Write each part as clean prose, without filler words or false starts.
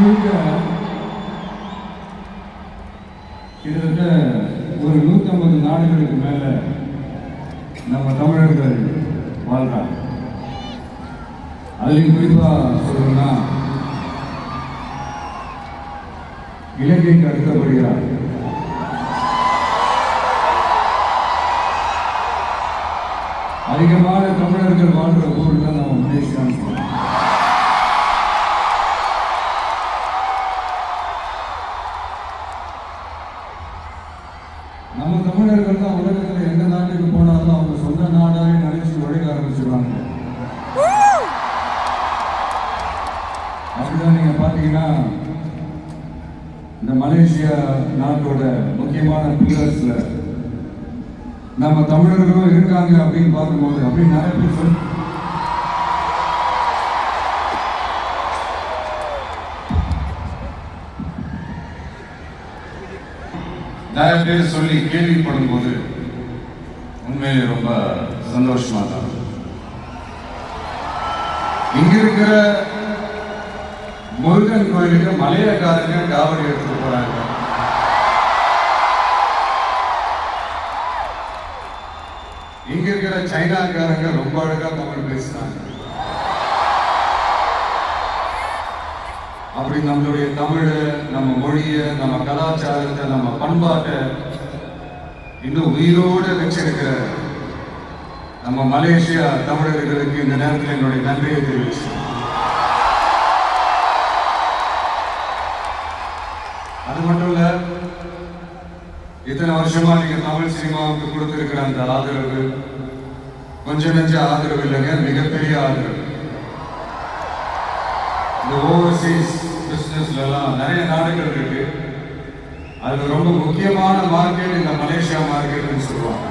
முழுக்க கிட்டத்தட்ட ஒரு 150 நாடுகளுக்கு மேல நம்ம தமிழர்கள் வாழ்றாங்க. அதுலேயும் குறிப்பா சொல்லணும்னா இலங்கைக்கு அடுத்தபடியாக அதிகமான தமிழர்கள் வாழ்ற ஊர் தான் நம்ம மலேசியான்னு சொல்றோம். நம்ம தமிழர்கள் தான் உலகத்தில் எந்த நாட்டுக்கு போனாலும் அவங்க சொந்த நாடாவே நினைச்சு உழைக்க ஆரம்பிச்சிருவாங்க. அப்படிதான் நீங்க பாத்தீங்கன்னா இந்த மலேசியா நாட்டோட முக்கியமான பில்லர்ஸ்ல நம்ம தமிழர்களும் இருக்காங்க அப்படின்னு பார்க்கும்போது அப்படின்னு நிறைய பேர் சொல்லி நிறைய பேர் சொல்லி கேள்விப்படும் போது உண்மையிலே ரொம்ப சந்தோஷமா தான். இங்க இருக்கிற முருகன் கோயிலுக்கு மலையக்காரங்க காவடி எடுத்துட்டு போறாங்க. இங்க இருக்கிற சைனாக்காரங்க ரொம்ப அழகா தமிழ் பேசுறாங்க. அப்படி நம்மளுடைய தமிழ, நம்ம மொழிய, நம்ம கலாச்சாரத்தை, நம்ம பண்பாட்டை இன்னும் உயிரோடு வச்சிருக்கிற நம்ம மலேசியா தமிழர்களுக்கு இந்த நேரத்தில் என்னுடைய நன்றியை தெரிவிச்சு, அது மட்டும் இல்ல, இத்தனை வருஷமா நீங்க தமிழ் சினிமாவுக்கு கொடுத்திருக்கிற அந்த ஆதரவு கொஞ்சம் நெஞ்ச ஆதரவு இல்லைங்க, மிகப்பெரிய ஆதரவு. இந்த ஓவர்சீஸ் பிசினஸ்ல எல்லாம் நிறைய நாடுகள் இருக்கு. அதுல ரொம்ப முக்கியமான மார்க்கெட் இந்த மலேசியா மார்க்கெட்னு சொல்லுவாங்க.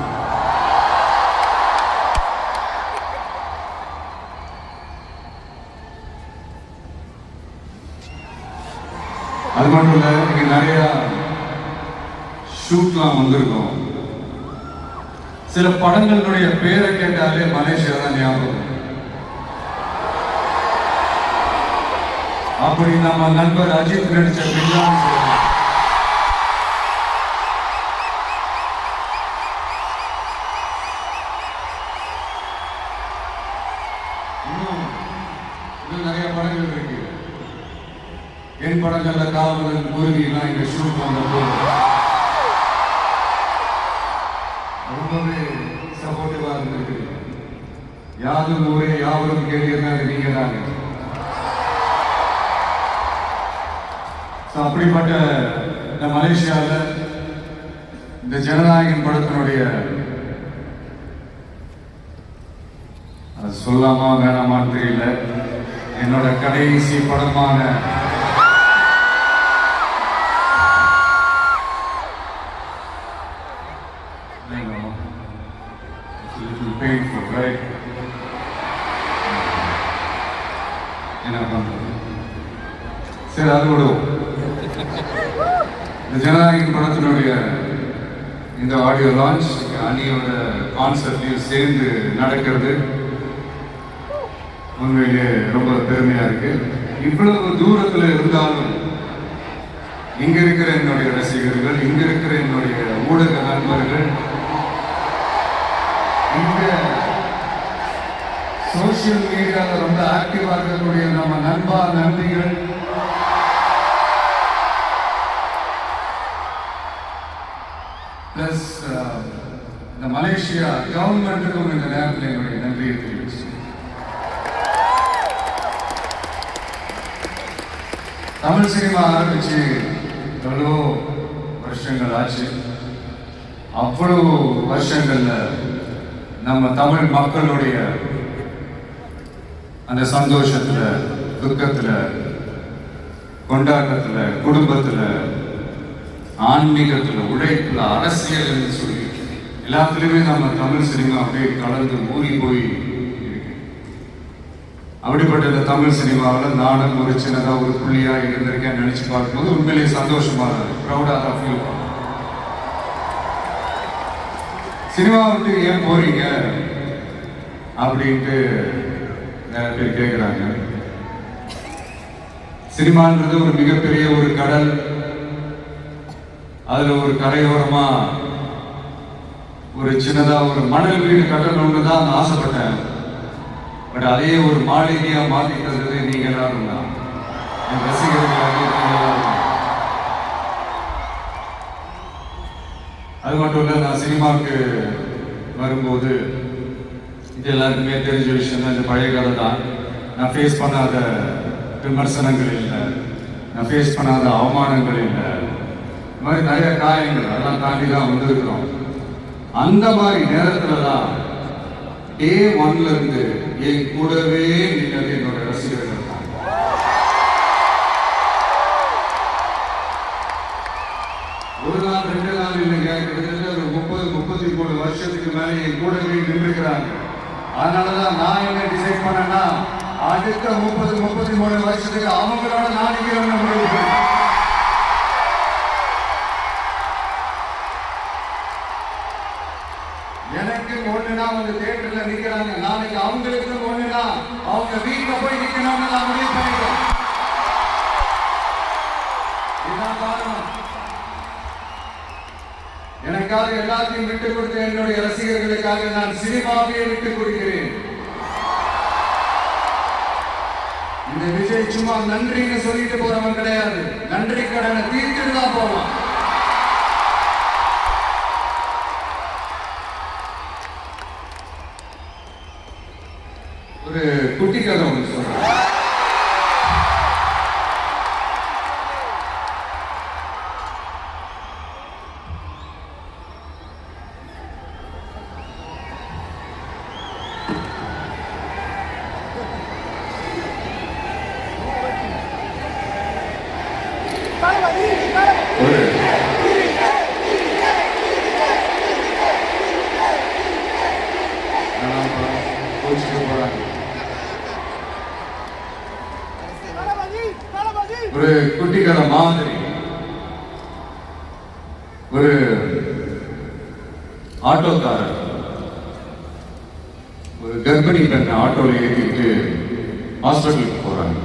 அது மட்டும் இல்ல, இங்க நிறைய ஷூட்லாம் வந்திருக்கும். சில படங்களுடைய பேரை கேட்டாலே மலேசியா தான் ஞாபகம். அப்படி நம்ம நண்பர் அஜித் நடிச்ச பின்னாடி இன்னும் நிறைய படங்கள் இருக்கு. என் படங்கள்ல காவலன், குருவிலாம் இங்க ஷூட் வந்தப்போ ரொம்பவே சப்போர்ட்டிவா இருந்திருக்கு. யாரும் ஊரே யாவரும் கேட்டிருந்தாங்க, நீங்க தாங்க. அப்படிப்பட்ட இந்த மலேசியாவில் இந்த ஜனநாயகன் படத்தினுடைய அது சொல்லாமா வேணாமான்னு தெரியல, என்னோட கடைசி படமான என்ன பண்றது, சரி அது விடுவோம். இந்த ஜனநாயகன் படத்தினுடைய இந்த ஆடியோ லான்ச் அணியோட கான்செப்டையும் சேர்ந்து நடக்கிறது உண்மையிலே ரொம்ப பெருமையா இருக்கு. இவ்வளவு தூரத்தில் இருந்தாலும் இங்க இருக்கிற என்னுடைய ரசிகர்கள், இங்க இருக்கிற என்னுடைய ஊடக நண்பர்கள், இங்க சோசியல் மீடியாவில் ரொம்ப ஆக்டிவா இருக்கக்கூடிய நம்ம நண்பா நன்றிகள், பிளஸ் இந்த மலேசியா கவர்மெண்ட்டுக்கும் இந்த நேரத்தில் என்னுடைய நன்றியை தெரிவிச்சு, தமிழ் சினிமா ஆரம்பிச்சு எவ்வளோ வருஷங்கள் ஆச்சு. அவ்வளவு வருஷங்கள்ல நம்ம தமிழ் மக்களுடைய அந்த சந்தோஷத்துல, துக்கத்துல, கொண்டாட்டத்துல, குடும்பத்துல, ஆன்மீகத்துல, உழைப்புல, அரசியல் சொல்லி எல்லாத்துலயுமே நம்ம தமிழ் சினிமா அப்படியே கலந்து ஊறி போய் இருக்கு. அப்படிப்பட்ட இந்த தமிழ் சினிமாவில் நானும் ஒரு சின்னதாக ஒரு புள்ளியா இருந்திருக்கேன் நினைச்சு பார்க்கும்போது உண்மையிலேயே சந்தோஷமா இருக்கு. ப்ரௌடா தான் ஃபீல் பண்ணுறேன். சினிமா விட்டு ஏன் போறீங்க அப்படின்ட்டு நிறைய பேர் கேட்குறாங்க. சினிமான்றது ஒரு மிகப்பெரிய ஒரு கடல். அதுல ஒரு கரையோரமா ஒரு சின்னதா ஒரு மணல் வீடு கட்டணும்னு தான் ஆசைப்பட்டேன். பட் அதையே ஒரு மாளிகையா மாத்தி தந்தது நீங்க எல்லாரும் தான், என் ரசிகர்களாக. அது மட்டும் இல்லை, நான் சினிமாவுக்கு வரும்போது இது எல்லாருக்குமே தெரிஞ்ச விஷயம் தான். இந்த பழைய கதை தான். நான் ஃபேஸ் பண்ணாத விமர்சனங்கள் இல்லை, நான் ஃபேஸ் பண்ணாத அவமானங்கள் இல்லை, இந்த மாதிரி நிறைய காயங்கள் அதெல்லாம் தாண்டி தான் வந்திருக்கிறோம். அந்த மாதிரி நேரத்துல தான் டே ஒன்ல இருந்து என் கூடவே நின்னது என்னோட ரசிகர்கள் தான். ஒரு நாள் 2 நாள் இல்லைங்க, கிட்டத்தட்ட ஒரு 30-33 வருஷத்துக்கு மேலே என் கூடவே நின்றுக்கிறாங்க. அதனாலதான் நான் என்ன டிசைட் பண்ணேன்னா, அடுத்த 30-33 வருஷத்துக்கு அவங்களோட நான் நிற்கிறேன்னு முடிவு பண்ணேன். எனக்கு ஒண்ணுனா அவங்க தியேட்டர்ல நிக்கிறாங்க, நாளைக்கு அவங்களுக்கு ஒண்ணுனா அவங்க வீட்டுல போய் நிக்கணும்னு நான் முடிவு பண்ணிட்டேன். இதுதான் காரணம். எனக்காக எல்லாத்தையும் விட்டுக் கொடுத்த என்னுடைய ரசிகர்களுக்காக நான் சினிமாவையே விட்டுக் கொடுக்கிறேன். இந்த விஜய் சும்மா நன்றின்னு சொல்லிட்டு போறவன் கிடையாது, நன்றி கடனை தீர்த்துட்டு தான் போவான். ஒரு குட்டி கதை ஒன்று சொல்றேன். ஒரு குட்டி கதை மாதிரி ஒரு ஆட்டோக்காரர் ஒரு கர்ப்பிணி பெண்ணை ஆட்டோவில் ஏற்றிட்டு ஹாஸ்பிட்டலுக்கு போறாங்க.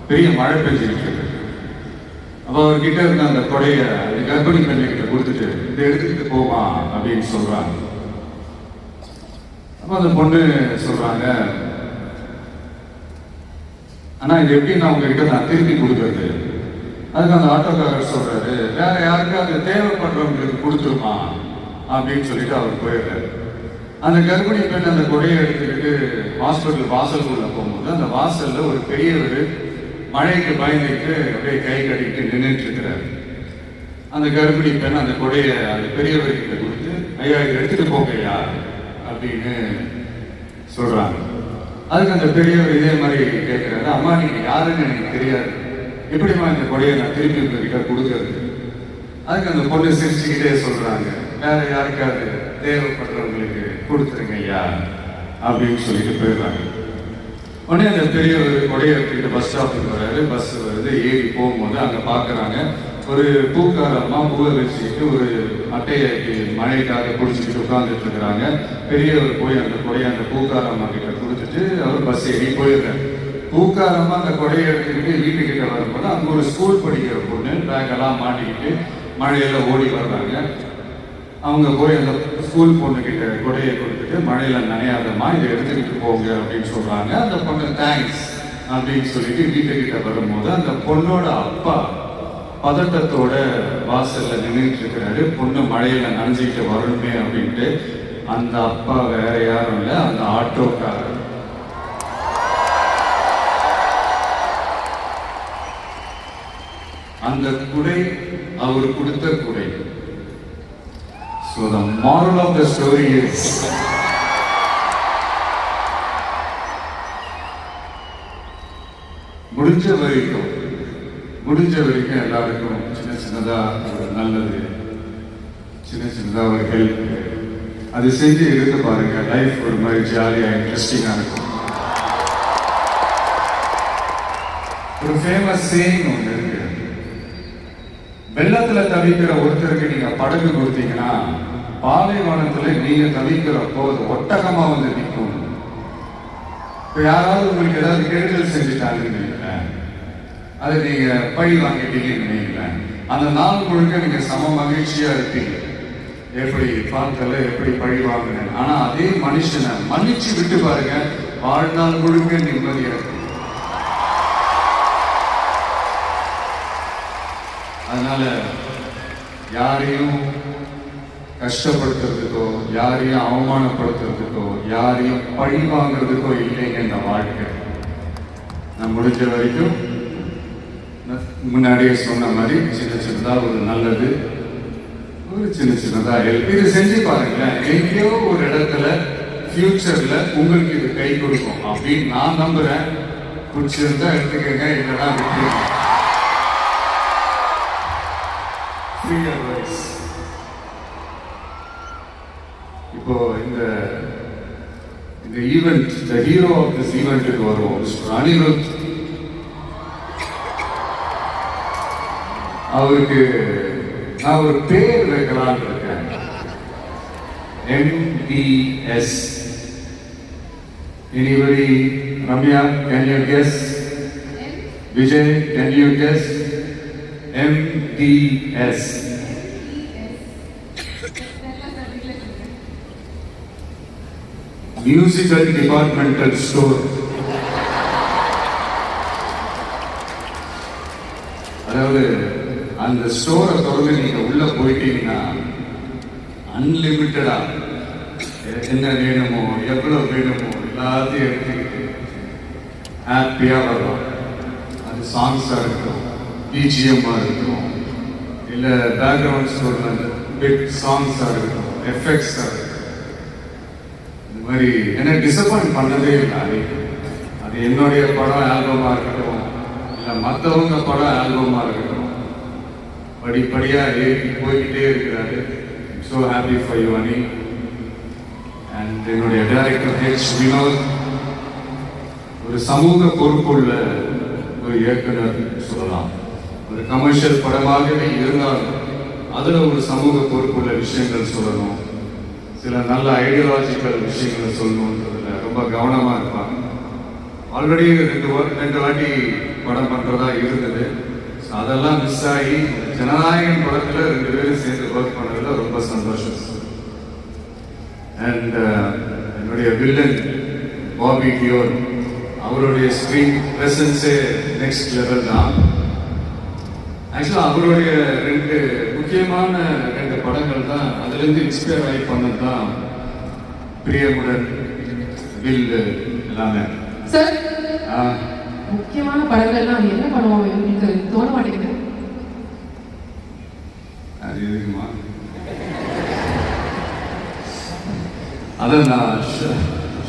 பெரிய மழை பெஞ்சிருக்கு. அப்போ அவர்கிட்ட இருந்த அந்த கொடையை அந்த கர்ப்பிணி பெண்ணிட்ட கொடுத்துட்டு இதை எடுத்துக்கிட்டு போவா அப்படின்னு சொல்றாங்க. அப்போ அந்த பொண்ணு சொல்றாங்க, ஆனா இது எப்படி நான் உங்ககிட்ட நான் திருப்பி கொடுக்கறது? அதுக்கு அந்த ஆட்டோக்காரர் சொல்றாரு, வேற யாருக்காவது தேவைப்படுறவங்களுக்கு கொடுத்துருமா அப்படின்னு சொல்லிட்டு அவர் போயிடுறாரு. அந்த கர்ப்பிணி பெண் அந்த கொடையை எடுத்துக்கிட்டு ஹாஸ்பிட்டல் வாசலுக்குள்ள போகும்போது அந்த வாசல்ல ஒரு பெரியவர் மழைக்கு பயந்துட்டு அப்படியே கை கட்டிட்டு நின்றுட்டு இருக்கிறாரு. அந்த கர்ப்பிணி பெண் அந்த கொடையை அந்த பெரியவர்கிட்ட கொடுத்து, ஐயா இதை எடுத்துட்டு போகையா அப்படின்னு சொல்றாங்க. அதுக்கு அந்த பெரியவர் இதே மாதிரி கேட்கிறாரு, அம்மா நீங்க யாருன்னு எனக்கு தெரியாது, எப்படிமா இந்த கொடையை நான் திருப்பி உங்ககிட்ட கொடுக்கறது? அதுக்கு அந்த பொண்ணு சிரிச்சுக்கிட்டே சொல்றாங்க, வேற யாருக்காவது தேவைப்படுறவங்களுக்கு கொடுத்துருங்க ஐயா அப்படின்னு சொல்லிட்டு போயிடுறாங்க. உடனே அந்த பெரியவர் கொடையை எடுத்துக்கிட்டு பஸ் ஸ்டாப்புக்கு வர்றாரு. பஸ் வருது, ஏறி போகும்போது அங்க பாக்குறாங்க ஒரு பூக்காரம்மா பூவை வச்சுக்கிட்டு ஒரு அட்டையை மழைக்காக பிடிச்சிக்கிட்டு உட்கார்ந்துட்டு இருக்கிறாங்க. பெரியவர் போய் அந்த கொடையை அந்த பூக்காரம்மா கிட்ட கொடுத்துட்டு அவர் பஸ் ஏறி போயிடுறாரு. பூக்காரம்மா அந்த கொடையை எடுத்துக்கிட்டு வீட்டுக்கிட்ட வரும்போது அங்க ஒரு ஸ்கூல் படிக்கிற பொண்ணு பேக்கெல்லாம் மாட்டிக்கிட்டு மழையில ஓடி வர்றாங்க. அவங்க போய் அந்த ஸ்கூல் பொண்ணு கிட்ட கொடையை கொடுத்துட்டு, மழையில நனையாதம்மா இதை எடுத்துக்கிட்டு போங்க அப்படின்னு சொல்றாங்க. அந்த பொண்ணு தேங்க்ஸ் அப்படின்னு சொல்லிட்டு வீட்டுக்கிட்ட வரும்போது அந்த பொண்ணோட அப்பா பதட்டத்தோட வாசல்ல நின்றுட்டு இருக்கிறாரு. பொண்ணு மழையில நனைஞ்சிக்கிட்டு வரணுமே அப்படின்ட்டு. அந்த அப்பா வேற யாரும் இல்லை, அந்த ஆட்டோக்காரர். அந்த குடை அவர் கொடுத்த குடை. So the moral of the story is, முடிஞ்ச வரைக்கும் எல்லாருக்கும் சின்ன சின்னதா ஒரு நல்லது, சின்ன சின்னதா ஒரு ஹெல்ப், அது செஞ்சு இருந்து பாருங்க. லைஃப் ஒரு மாதிரி ஜாலியா இன்ட்ரெஸ்டிங்கா இருக்கும். ஒரு ஃபேமஸ் சேயிங் ஒன்று இருக்கு, வெள்ளத்துல தவிக்கிற ஒருத்தருக்கு நீங்க படகு கொடுத்தீங்கன்னா பாலைவனத்துல நீங்க தவிக்கிறப்போ அது ஒட்டகமா வந்து நிற்கும். இப்ப யாராவது உங்களுக்கு ஏதாவது கெடுதல் செஞ்சுட்டாங்கன்னு அதை நீங்க பழி வாங்கிட்டீங்கன்னு நினைக்கிறேன். அந்த நாள் முழுக்க நீங்க சம மகிழ்ச்சியா இருப்பீங்க. எப்படி பார்த்தல, எப்படி பழி வாங்கினேன். ஆனா அதே மனுஷனை மன்னிச்சு விட்டு பாருங்க, வாழ்நாள் முழுக்க நிம்மதியா இருக்கு. அதனால யாரையும் கஷ்டப்படுத்துறதுக்கோ, யாரையும் அவமானப்படுத்துறதுக்கோ, யாரையும் பழி வாங்குறதுக்கோ இல்லைங்க இந்த வாழ்க்கை. நான் முடிஞ்ச வரைக்கும் முன்னாடியே சொன்ன மாதிரி சின்ன சின்னதா ஒரு நல்லது, ஒரு சின்ன சின்னதா ஹெல்ப் இது செஞ்சு பாருங்களேன். எங்கேயோ ஒரு இடத்துல ஃபியூச்சர்ல உங்களுக்கு இது கை கொடுக்கும் அப்படின்னு நான் நம்புறேன். பிடிச்சிருந்தா எடுத்துக்கங்க, இல்லைன்னா விட்டுருங்க. Free advice. இப்போ இந்த event, the hero of this event வருவோம், மிஸ்டர் அனிருத். அவருக்கு நான் ஒரு பேர் வைக்கலான்னு இருக்கேன். MBS. Anybody? Ramya, can you guess? Vijay, can you guess? MDS. Musical Departmental Store. அதாவது அந்த ஸ்டோரை தொடர்ந்து நீங்க உள்ள போயிட்டீங்கன்னா அன்லிமிட்டடா என்ன வேணுமோ, எவ்வளவு வேணுமோ எல்லாத்தையும் எடுத்துக்கிட்டு ஹாப்பியா வரலாம். அது சாங்ஸா இருக்கட்டும், பிஜிஎம்மா இருக்கட்டும், இல்ல பேக்ரவுண்ட் ஸ்கோர்ல பிக் சாங்ஸா இருக்கட்டும், எஃபெக்ட்ஸா இருக்கட்டும். இந்த மாதிரி என்ன டிசப்பாயிண்ட் பண்ணதே இல்லை. அது என்னுடைய படம் ஆல்பமா இருக்கட்டும், இல்ல மற்றவங்க படம் ஆல்பமா இருக்கட்டும், படிப்படியா ஏறி போய்கிட்டே இருக்கிறாரு. ஸோ ஹாப்பி ஃபார் யூ அனி. அண்ட் என்னுடைய டைரக்டர் ஹெச் வினோத் ஒரு சமூக பொறுப்புள்ள ஒரு இயக்குனர் சொல்லலாம். ஒரு கமர்ஷியல் படமாகவே இருந்தாலும் அதுல ஒரு சமூக பொறுப்புள்ள விஷயங்கள் சொல்லணும், சில நல்ல ஐடியாலஜிக்கல் விஷயங்களை சொல்லணுன்றதுல ரொம்ப கவனமா இருப்பாங்க. ஆல்ரெடி ரெண்டு வாட்டி படம் பண்றதா இருந்தது. அதெல்லாம் மிஸ் ஆகி ஜனநாயகன் படத்துல 2 பேரும் சேர்ந்து ஒர்க் பண்ணதுல ரொம்ப சந்தோஷம். அண்ட் என்னுடைய வில்லன் பாபி டியோர், அவருடைய ஸ்கிரீன் பிரசன்ஸே நெக்ஸ்ட் லெவல் தான். ஆக்சுவலா அவருடைய 2 முக்கியமான 2 படங்கள் தான் அதுல இருந்து இன்ஸ்பயர் ஆகி பண்ணது தான் பிரியமுடன், வில் எல்லாமே. சார், முக்கியமான படங்கள்லாம் என்ன பண்ணுவோம் உங்களுக்கு தோண மாட்டேங்குது? அது எதுக்குமா? அதான் நான்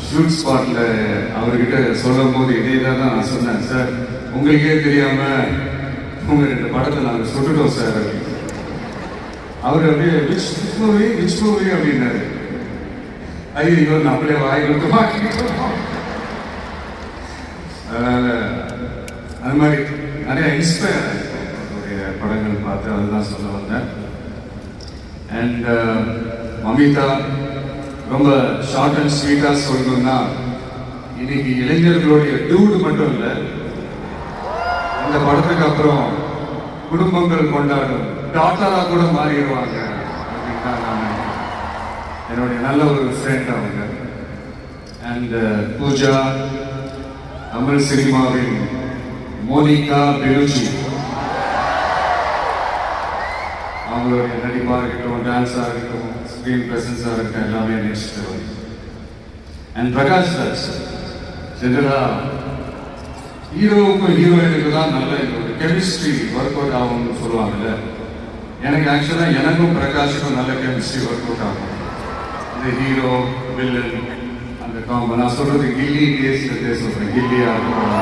ஷூட் ஸ்பாட்ல அவர்கிட்ட சொல்லும் போது இதே தான் நான் சொன்னேன். சார், உங்களுக்கே தெரியாம உங்க 2 படத்தை நாங்கள் சுட்டுட்டோம் சார். அவர் அப்படியே விச் மூவி அப்படின்னாரு. ஐயோ, நம்மளே வாய் விட்டு மாட்டிக்கிட்டோம். அதனால அது மாதிரி நிறைய இன்ஸ்பயர் அவருடைய படங்கள் பார்த்து அதுதான் சொல்ல வந்தேன். அண்ட் மமிதா ரொம்ப ஷார்ட் அண்ட் ஸ்வீட்டா சொல்லணும்னா, இன்னைக்கு இளைஞர்களுடைய டூடு மட்டும் இல்லை, இந்த படத்துக்கு அப்புறம் குடும்பங்கள் கொண்டாடும் டாட்டரா கூட மாறிடுவாங்க அப்படின்னு தான் நான் நினைக்கிறேன். என்னுடைய நல்ல ஒரு ஃப்ரெண்ட் அவங்க. அண்ட் பூஜா, தமிழ் சினிமாவின் மோனிகா பெலுச்சி, அவங்களுடைய நடிப்பாக இருக்கட்டும், டான்ஸாக இருக்கட்டும், ஸ்க்ரீன் ப்ரெசன்ஸாக இருக்கட்டும், எல்லாமே next level. And Prakash Raj, ஜெனரலாக ஹீரோவுக்கும் ஹீரோயினுக்கு தான் நல்ல ஒரு கெமிஸ்ட்ரி ஒர்க் அவுட் ஆகும்னு சொல்லுவாங்கல்ல. எனக்கு ஆக்சுவலாக எனக்கும் பிரகாஷுக்கும் நல்ல கெமிஸ்ட்ரி ஒர்க் அவுட் ஆகும். இந்த ஹீரோ வில்லன் அந்த காம்போ, நான் சொல்றது கில்லி டேஸ்ட்ல சொல்றேன். கில்லியா இருக்கட்டும்,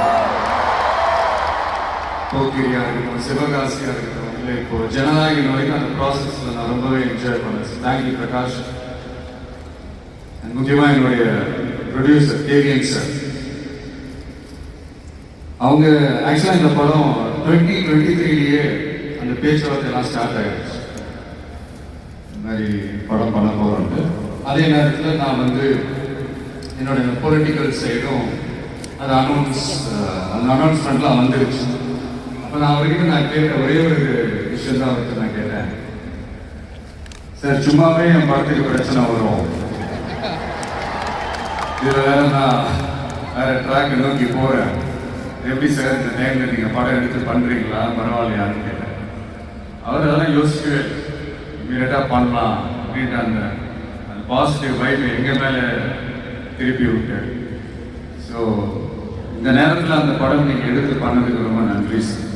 போக்கிரியா இருக்கட்டும், சிவகாசியா இருக்கட்டும், இல்லை இப்போ ஜனநாயகன் வரைக்கும் அந்த ப்ராசஸ்ல நான் ரொம்பவே என்ஜாய் பண்ணேன். தேங்க்யூ பிரகாஷ். முக்கியமாக என்னுடைய ப்ரொடியூசர் கேவிஎன் சார், அவங்க ஆக்சுவலாக இந்த படம் 2023 அந்த பேச்சுவார்த்தை எல்லாம் ஸ்டார்ட் ஆகிடுச்சு. இந்த மாதிரி படம் பண்ண போகிறோன்ட்டு. அதே நேரத்தில் நான் வந்து என்னுடைய பொலிட்டிக்கல் சைடும் அது அந்த அனௌன்ஸ்மெண்ட்லாம் வந்துருச்சு. அப்போ நான் அவர்கிட்ட நான் கேட்ட ஒரே ஒரு விஷயம் தான் அவர்கிட்ட நான் கேட்டேன், சார் சும்மாவே என் படத்துக்கு பிரச்சனை வரும், இதில் வேற நான் வேற ட்ராக் நோக்கி போகிறேன், எப்படி சார் இந்த டைமில் நீங்கள் படம் எடுத்து பண்ணுறீங்களா பரவாயில்லையான்னு கேட்டேன். அவர் அதெல்லாம் யோசிக்கவே இமீடியட்டாக பண்ணலாம் அப்படின்ட்டு அந்த பாசிட்டிவ் வைப் எங்கள் மேலே திருப்பி விட்டார். ஸோ இந்த நேரத்தில் அந்த படம் நீங்கள் எடுத்து பண்ணதுக்கு ரொம்ப நன்றி சார்.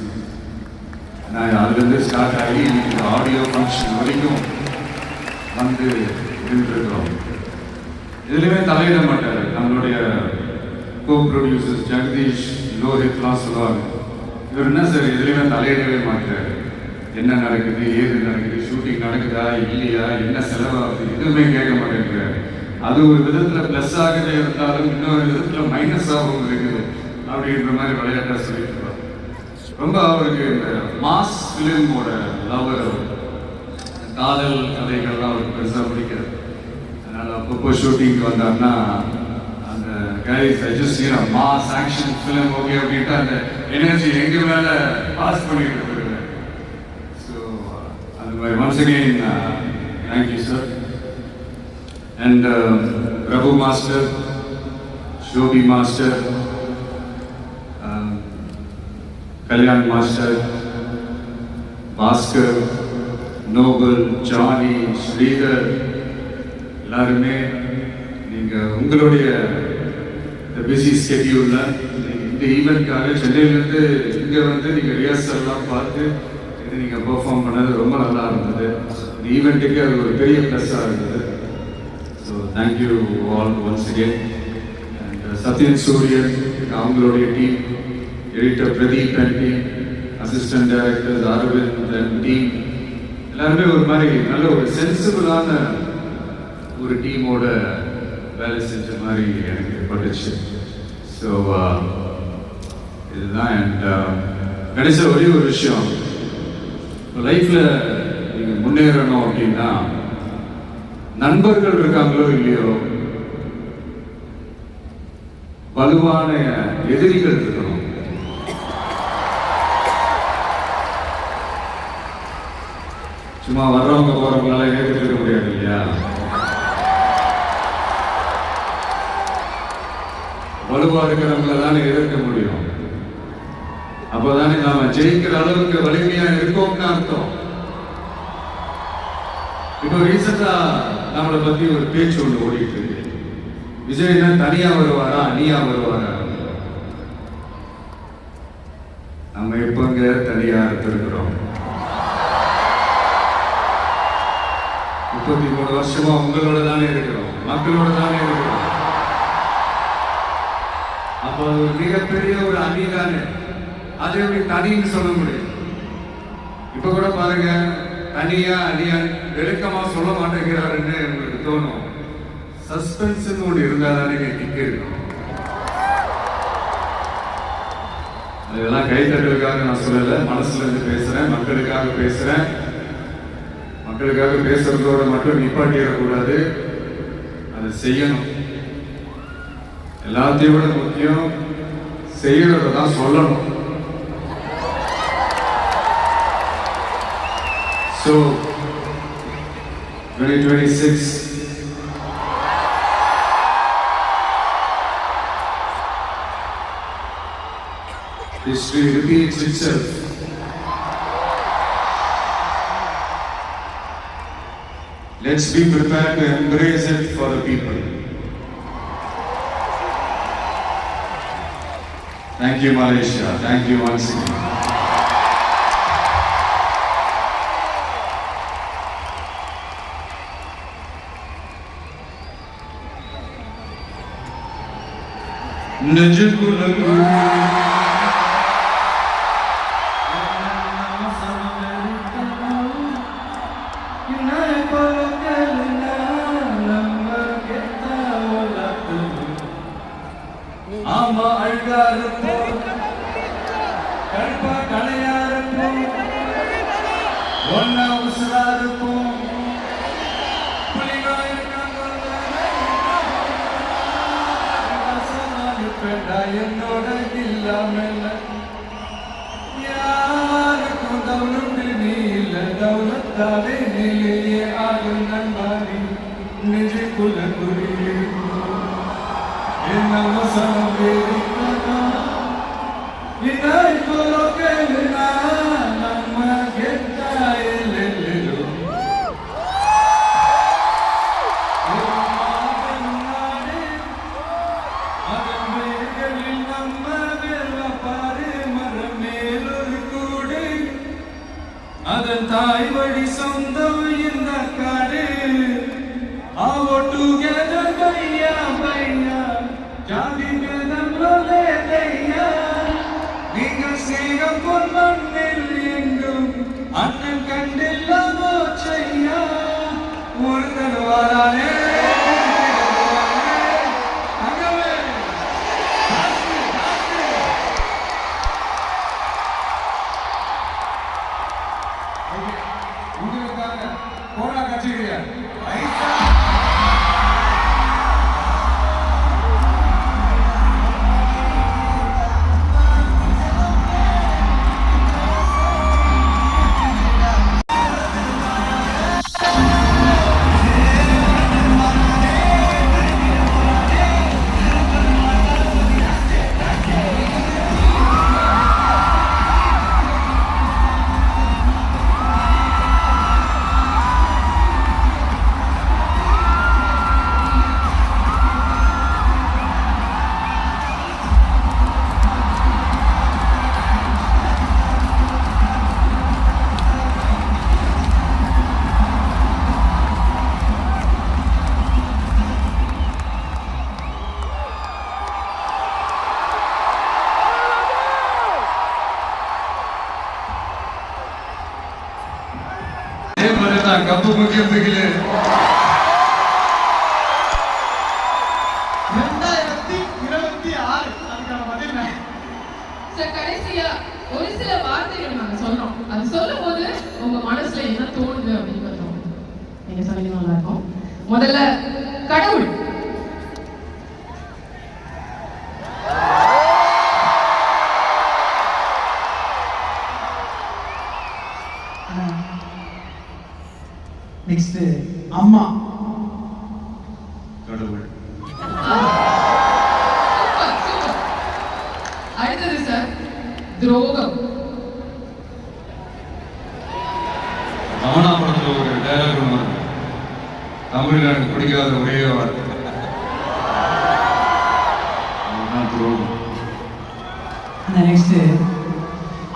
நான் அதுலேருந்து ஸ்டார்ட் ஆகி இந்த ஆடியோ ஃபங்க்ஷன் வரைக்கும் வந்து இருந்துருக்கிறோம். இதுலேயுமே தலையிட மாட்டார். நம்மளுடைய கோ ப்ரொடியூசர்ஸ் ஜெகதீஷ், லோஹித்லாம் சொல்லுவாங்க, இவர் என்ன சார் இதுலேயுமே தலையிடவே மாட்டார், என்ன நடக்குது ஏது நடக்குது, ஷூட்டிங் நடக்குதா இல்லையா, என்ன செலவாகுது, எதுவுமே கேட்க மாட்டேங்கிறாரு. அது ஒரு விதத்தில் ப்ளஸ் ஆகுதே இருந்தாலும் இன்னொரு விதத்தில் மைனஸ் ஆகவும் இருக்குது அப்படின்ற மாதிரி விளையாட்டாக சொல்லிட்டு இருப்பார். ரொம்ப அவருக்கு இந்த மாஸ் ஃபிலிமோட லவர், காதல் கதைகள்லாம் அவருக்கு பெருசாக பிடிக்காது. அதனால் அப்பப்போ ஷூட்டிங்க்கு வந்தார்னா அந்த guys just mass action film okay அப்படின்ட்டு அந்த எனர்ஜி எங்கள் மேலே பாஸ் பண்ணிட்டு இருக்காரு. Once again, thank you, sir. And Prabhu Master, Shobi Master, Kalyan Master, Bhaskar, Noble, Johnny, Sridhar, எல்லாருமே நீங்கள் உங்களுடைய பிஸி ஸ்கெட்யூலில் இந்த ஈவெண்ட்காக சென்னையிலேருந்து இங்கே வந்து நீங்கள் ரிஹர்சல்லாம் பார்த்து நீங்கள் பெர்ஃபார்ம் பண்ணது ரொம்ப நல்லா இருந்தது. இந்த ஈவெண்ட்டுக்கு அது ஒரு பெரிய ப்ளஸ்ஸாக இருந்தது. So thank you all once again. And Sathyan Suriyan, அவங்களுடைய team, editor Pradeep and team, assistant directors Aravind and team, எல்லாருமே ஒரு மாதிரி நல்ல ஒரு சென்சிபிளான ஒரு டீமோட வேலை செஞ்ச மாதிரி எனக்கு பட்டுச்சு. ஸோ இதுதான். அண்ட் கடைசி ஒரே ஒரு விஷயம், லைஃப்பில் நீங்கள் முன்னேறணும் அப்படின்னா நண்பர்கள் இருக்காங்களோ இல்லையோ, வலுவான எதிரிகள் இருக்கணும். சும்மா வர்றவங்க போறவங்களால ஏற்றுட்டு இருக்க முடியாது இல்லையா? வலுவா இருக்கிறவங்கள தானே எதிர்க்க முடியும். அப்போதானே நாம ஜெயிக்கிற அளவுக்கு வலிமையா இருக்கோம்னு அர்த்தம். இப்போ ரீசெண்டா நம்மளை பத்தி ஒரு பேச்சு ஒன்று ஓடிட்டு இருக்கு. விஜய்னா தனியா வருவாரா அணியா வருவாரா? நம்ம எப்பங்க தனியா இருக்கிறோம்? 33 வருஷமா உங்களோட தானே இருக்கிறோம், மக்களோட தானே இருக்கிறோம். அப்போ ஒரு மிகப்பெரிய ஒரு அணி தானே, அதை எப்படி தனின்னு சொல்ல முடியும்? இப்ப கூட பாருங்க, தனியா அணியா விளக்கமா சொல்ல மாட்டேங்கிறாருன்னு உங்களுக்கு தோணும். சஸ்பென்ஸ் ஒன்று இருந்தா தானே கிக் இருக்கும். அதெல்லாம் கைத்தட்டலுக்காக நான் சொல்லல, மனசுல இருந்து பேசுறேன், மக்களுக்காக பேசுறேன். மக்களுக்காக பேசுறதோட மட்டும் நிப்பாட்டிடக்கூடாது, அதை செய்யணும். எல்லாத்தையும் விட முக்கியம் செய்யறத தான் சொல்லணும். So 2026 history repeats itself. Let's be prepared to embrace it for the people. Thank you, Malaysia. Thank you once again. Najukulangu Ama algarupo Kalpa kalayarupo Onna usrarupo என்னோட இல்லாமல் யார் दौलत नील दौलत तारे नीले आग नंबारी निज कुल गुरी ये नम समवेदिका विनय कोलो के ना नम गेताए लेलो அதன் தாய் வழி சொந்தம் இந்த காடு ஆவோ டுகெதர் பையா பையா ஜாதி பேதம் லையா நீங்கள் சேகம் போல் மண்ணில் எங்கும் அண்ணன் கண்டில்லாமோ செய்யா ஒருத்தர் வாரானே உங்களுக்காக போரா கட்சியா கப்பு முக்கியத்துக்கு 2026 அதுக்கான பதில் என்ன? சார் கடைசியா ஒரு சில வார்த்தைகள் நாங்க சொல்றோம். அது சொல்லும்போது உங்க மனசுல என்ன தோணுது அப்படின்னு கொஞ்சம் நீங்க சொன்னீங்கன்னா நல்லா இருக்கும். முதல்ல கடவுள். நெக்ஸ்ட் அம்மா. கடவுள். அடுத்தது சார் துரோகம். ரமணா படத்துல ஒரு டைலாக் ஒன்று வரும், தமிழ்ல எனக்கு பிடிக்காத ஒரே வார்த்தை அதுதான் துரோகம். நெக்ஸ்ட்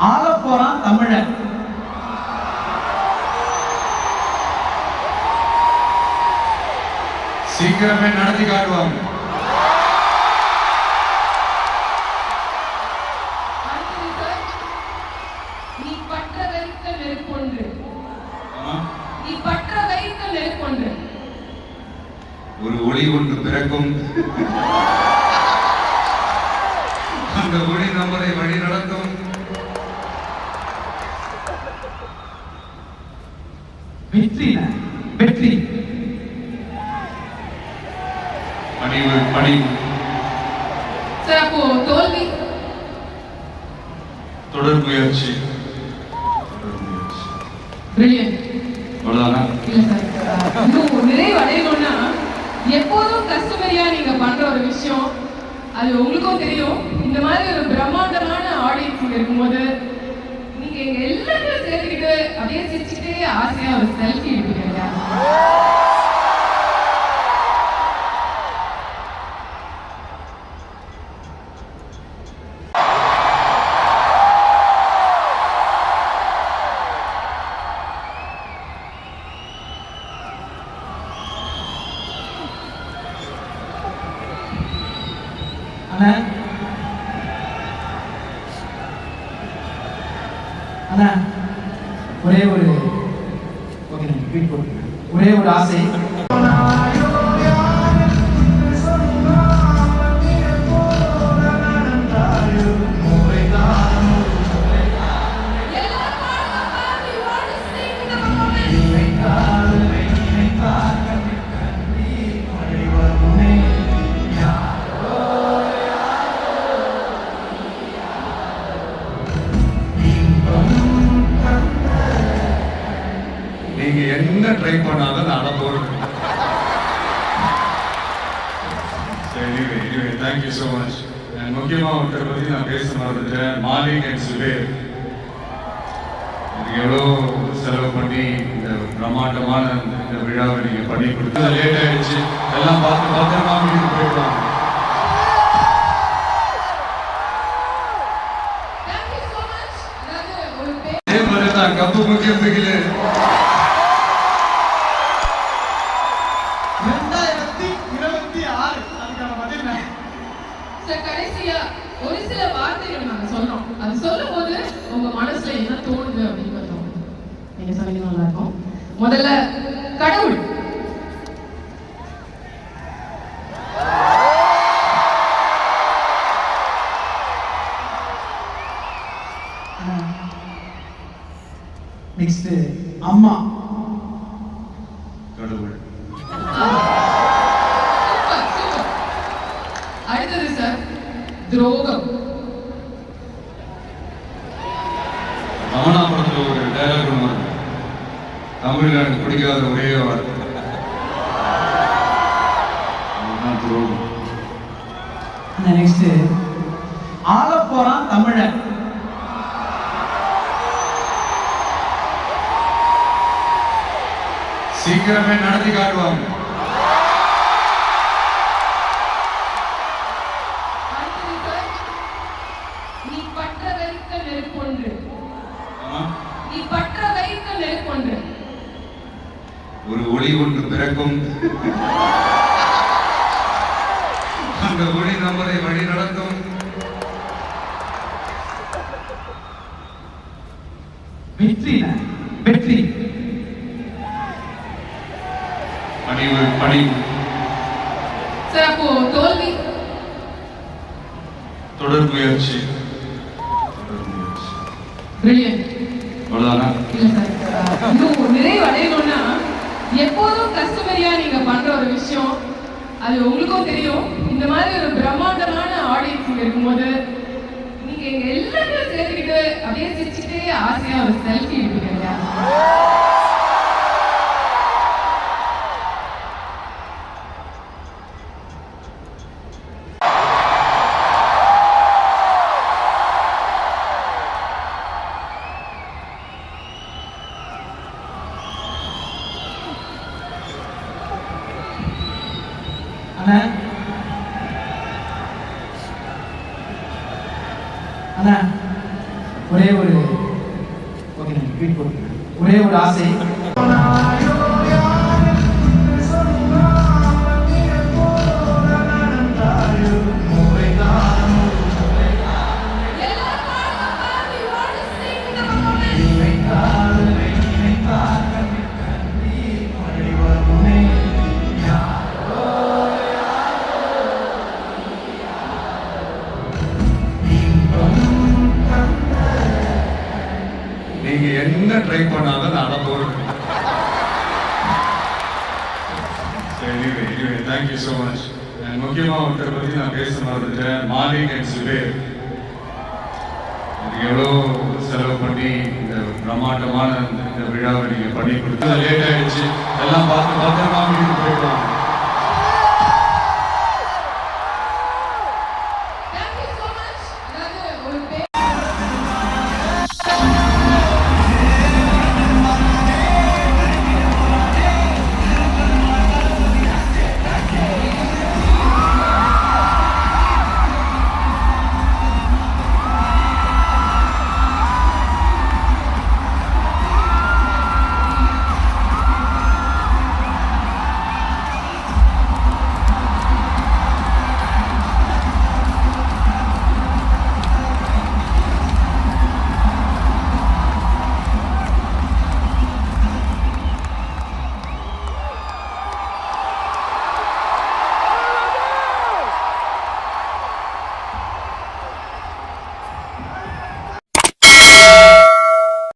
ஆள போறான் தமிழன். சீக்கிரமே நடத்தி காட்டுவாங்க. அடுத்தது சார் நீ பற்ற வைத்த நெருப்பொன்று. நீ பற்ற வைத்த நெருப்பொன்று. ஒரு ஒளி ஒன்று பிறக்கும், அந்த ஒளி நம்மளை வழி நடத்தும். வெற்றி வெற்றி பணிவு பணிவு. சார் அப்போ தோல்வி. தொடர் முயற்சி. பிரில்லியன்ட். அவ்வளவுதானா? இல்ல சார் இன்னும் நிறைவு அடையணும்னா எப்போதும் கஸ்டமரியா நீங்க பண்ற ஒரு விஷயம் அது உங்களுக்கும் தெரியும். இந்த மாதிரி ஒரு பிரம்மாண்டமான ஆடியன்ஸ் இருக்கும்போது நீங்க எங்க எல்லாத்தையும் சேர்த்துக்கிட்டு அப்படியே சிரிச்சுக்கிட்டே ஆசையா ஒரு செல்ஃபி எடுப்பீங்க இல்லையா? அண்ணா ஒரே ஒரு ஒரே ஒரு ஆசை. என்ன ட்ரை பண்ணாலும் நான் அட போறேன். Anyway, thank you so much. And முக்கியமா ஒருத்தரை பத்தி நான் பேச மறந்துட்டேன். மாலிக் அண்ட் சுபேர் இதுக்கு எவ்வளோ செலவு பண்ணி இந்த பிரம்மாண்டமான இந்த விழாவை நீங்க பண்ணி கொடுத்து லேட் ஆயிடுச்சு. எல்லாம் பார்த்து பத்திரமா வீட்டுக்கு போயிடுவாங்க. Thank you so much. அதாவது ஒரு அதே மாதிரி தான் கப்பு முக்கியம் பிகிலே 2026 அதுக்கான பதில் என்ன? கடைசியா ஒரு சில வார்த்தைகள் நாங்க சொல்றோம். அது சொல்லும் போது உங்க மனசுல என்ன தோணுது அப்படின்னு கொஞ்சம் நீங்க சொன்னீங்கன்னா நல்லா இருக்கும். முதல்ல கடவுள். நெக்ஸ்ட் அம்மா. கடவுள். சூப்பர். அடுத்தது சார் துரோகம். ரமணா படத்துல ஒரு டைலாக் ஒன்று வருது. தமிழ்ல எனக்கு பிடிக்காத ஒரே வார்த்தை அதுதான் துரோகம். நெக்ஸ்ட் ஆள போறான் தமிழன். சீக்கிரமே நடத்தி காட்டுவாங்க. அடுத்தது சார் நீ பற்ற வைத்த நெருப்பொன்று. ஆமா. நீ பற்ற வைத்த நெருப்பொன்று. ஒரு ஒளி ஒன்று பிறக்கும். அந்த ஒளி நம்மளை வழி நடத்தும். வெற்றி வெற்றி. பணிவு பணிவு. சார் அப்போ தோல்வி. தொடர் முயற்சி. பிரில்லியன்ட். அவ்வளவுதானா? இல்ல சார் இன்னும் நிறைவு அடையணும்னா எப்போதும் கஸ்டமரியா நீங்க பண்ற ஒரு விஷயம் அது உங்களுக்கும் தெரியும். இந்த மாதிரி ஒரு பிரம்மாண்டமான ஆடியன்ஸ் இருக்கும்போது நீங்க எங்க எல்லாரும் சேர்த்துக்கிட்டு அப்படியே சிரிச்சுக்கிட்டே ஆசையா ஒரு செல்ஃபி எடுப்பீங்க இல்லையா? அண்ணா அண்ணா ஒரே ஒரு ஓகே ட்வீட் போடுங்க. ஒரே ஒரு ஆசை. நீங்க என்ன ட்ரை பண்ணாலும் நான் அட போறேன். Anyway, thank you so much. And முக்கியமா ஒருத்தரை பத்தி நான் பேச மறந்துட்டேன். மாலிக் அண்ட் சுபேர் இதுக்கு எவ்வளோ செலவு பண்ணி இந்த பிரம்மாண்டமான இந்த விழாவை நீங்க பண்ணி கொடுத்து லேட் ஆயிடுச்சு. எல்லாம் பார்த்து பத்திரமா வீட்டுக்கு போயிடுவாங்க.